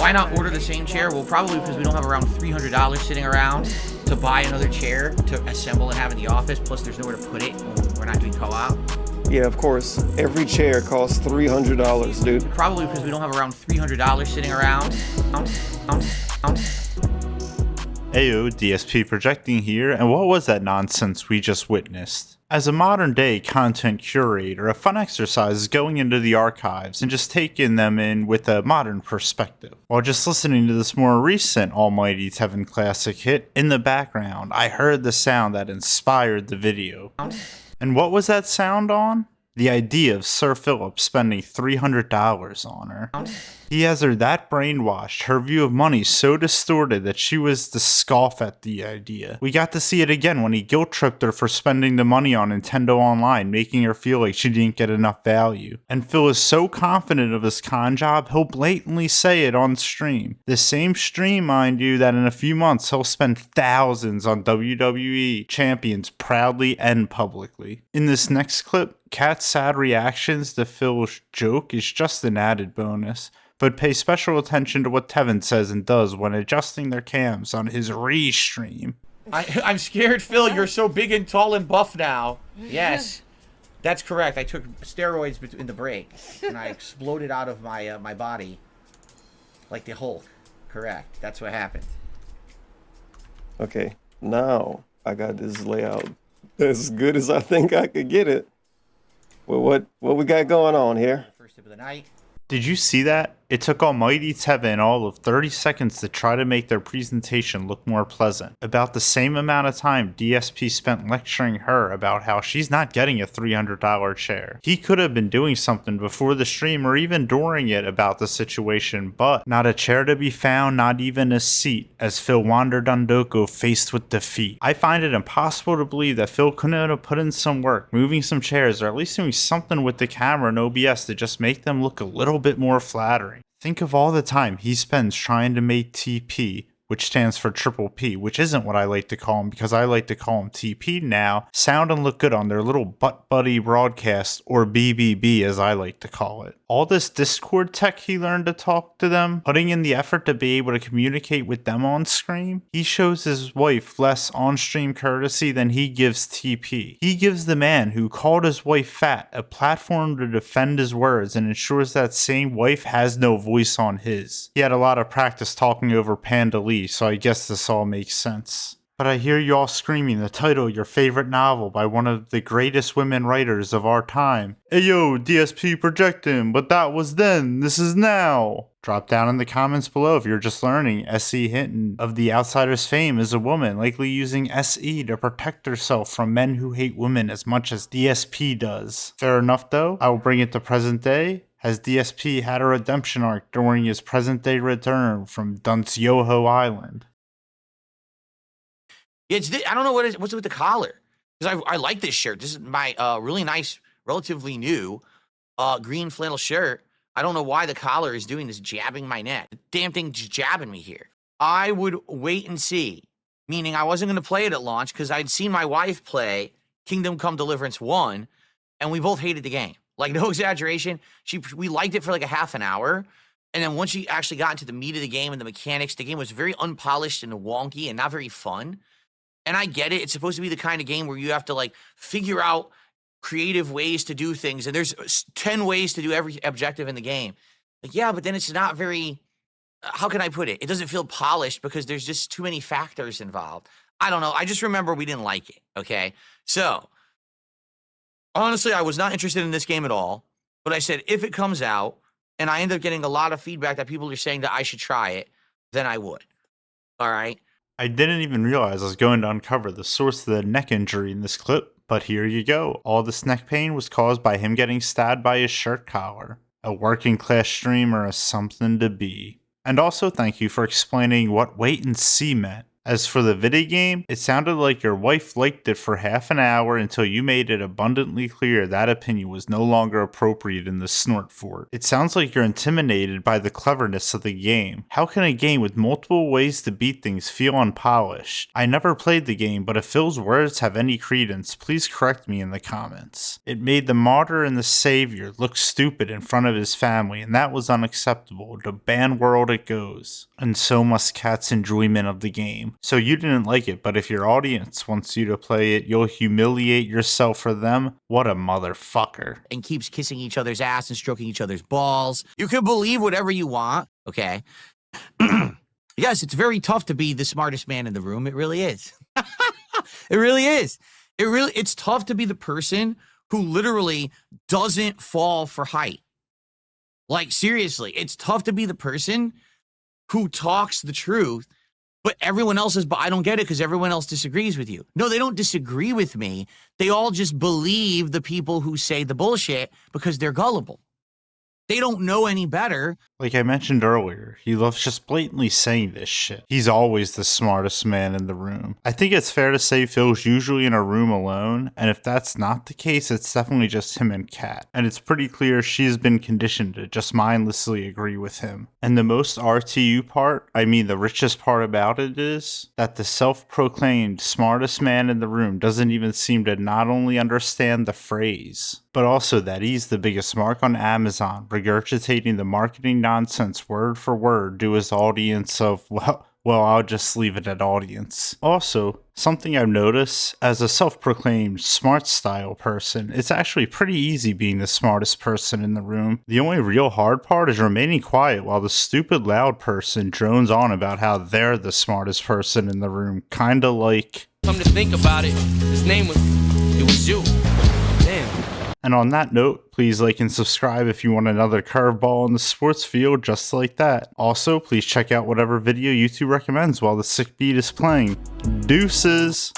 Why not order the same chair? Well, probably because we don't have around $300 sitting around to buy another chair to assemble and have in the office. Plus, there's nowhere to put it when we're not doing co-op. Yeah, of course. Every chair costs $300, dude. Probably because we don't have around $300 sitting around. Ayo, DSP projecting here, and what was that nonsense we just witnessed? As a modern day content curator, a fun exercise is going into the archives and just taking them in with a modern perspective. While just listening to this more recent Almighty Tevin classic hit, in the background, I heard the sound that inspired the video. And what was that sound on? The idea of Sir Philip spending $300 on her. He has her that brainwashed, her view of money so distorted that she was to scoff at the idea. We got to see it again when he guilt-tripped her for spending the money on Nintendo Online, making her feel like she didn't get enough value. And Phil is so confident of his con job, he'll blatantly say it on stream. The same stream, mind you, that in a few months he'll spend thousands on WWE champions proudly and publicly. In this next clip, Kat's sad reactions to Phil's joke is just an added bonus. But pay special attention to what Tevin says and does when adjusting thetheir cams on his re-stream. I'm scared, Phil. You're so big and tall and buff now. Yes, that's correct. I took steroids in the break, and I exploded out of my my body like the Hulk. Correct. That's what happened. Okay, now I got this layout as good as I think I could get it. Well, what we got going on here? First tip of the night. Did you see that? It took Almighty Tevin all of 30 seconds to try to make their presentation look more pleasant. About the same amount of time DSP spent lecturing her about how she's not getting a $300 chair. He could have been doing something before the stream or even during it about the situation, but not a chair to be found, not even a seat, as Phil wandered on Doko faced with defeat. I find it impossible to believe that Phil couldn't have put in some work, moving some chairs, or at least doing something with the camera and OBS to just make them look a little bit more flattering. Think of all the time he spends trying to make TP, which stands for Triple P, which isn't what I like to call him because I like to call him TP now, sound and look good on their little butt buddy broadcast, or BBB as I like to call it. All this Discord tech he learned to talk to them, putting in the effort to be able to communicate with them on stream, he shows his wife less on-stream courtesy than he gives TP. He gives the man who called his wife fat a platform to defend his words and ensures that same wife has no voice on his. He had a lot of practice talking over Panda Lee, so I guess this all makes sense. But I hear you all screaming the title of your favorite novel by one of the greatest women writers of our time. Ayo, DSP projecting, but that was then, this is now. Drop down in the comments below if you're just learning SE Hinton of The Outsider's fame as a woman, likely using SE to protect herself from men who hate women as much as DSP does. Fair enough though, I will bring it to present day. Has DSP had a redemption arc during his present day return from Dunce Yoho Island? I don't know what's with the collar, because I like this shirt. This is my really nice, relatively new green flannel shirt. I don't know why the collar is doing this, jabbing my neck. The damn thing's jabbing me here. I would wait and see, meaning I wasn't going to play it at launch because I'd seen my wife play Kingdom Come Deliverance 1, and we both hated the game. Like, no exaggeration. We liked it for like a half an hour, and then once she actually got into the meat of the game and the mechanics, the game was very unpolished and wonky and not very fun. And I get it. It's supposed to be the kind of game where you have to like figure out creative ways to do things. And there's 10 ways to do every objective in the game. Like, yeah, but then it's not very, how can I put it? It doesn't feel polished because there's just too many factors involved. I don't know. I just remember we didn't like it. Okay. So honestly, I was not interested in this game at all, but I said, if it comes out and I end up getting a lot of feedback that people are saying that I should try it, then I would. All right. I didn't even realize I was going to uncover the source of the neck injury in this clip, but here you go. All this neck pain was caused by him getting stabbed by his shirt collar. A working class streamer is something to be. And also thank you for explaining what wait and see meant. As for the video game, it sounded like your wife liked it for half an hour until you made it abundantly clear that opinion was no longer appropriate in the snort fort. It sounds like you're intimidated by the cleverness of the game. How can a game with multiple ways to beat things feel unpolished? I never played the game, but if Phil's words have any credence, please correct me in the comments. It made the martyr and the savior look stupid in front of his family, and that was unacceptable. To ban world it goes. And so must Cat's enjoyment of the game. So you didn't like it, but if your audience wants you to play it, you'll humiliate yourself for them? What a motherfucker. And keeps kissing each other's ass and stroking each other's balls. You can believe whatever you want, okay? Yes, it's very tough to be the smartest man in the room. It really is. It really is. It's tough to be the person who literally doesn't fall for height. Like, seriously, it's tough to be the person who talks the truth, but everyone else is, but I don't get it because everyone else disagrees with you. No, they don't disagree with me. They all just believe the people who say the bullshit because they're gullible. They don't know any better. Like I mentioned earlier, he loves just blatantly saying this shit. He's always the smartest man in the room. I think it's fair to say Phil's usually in a room alone, and if that's not the case, it's definitely just him and Kat. And it's pretty clear she's been conditioned to just mindlessly agree with him. And the most RTU part, I mean the richest part about it, is that the self-proclaimed smartest man in the room doesn't even seem to not only understand the phrase, but also that he's the biggest mark on Amazon, regurgitating the marketing nonsense word for word to his audience of, well, I'll just leave it at audience. Also, something I've noticed, as a self-proclaimed smart style person, it's actually pretty easy being the smartest person in the room. The only real hard part is remaining quiet while the stupid loud person drones on about how they're the smartest person in the room, kinda like... Come to think about it, his name was you. Damn. And on that note, please like and subscribe if you want another curveball in the sports field just like that. Also, please check out whatever video YouTube recommends while the sick beat is playing. Deuces!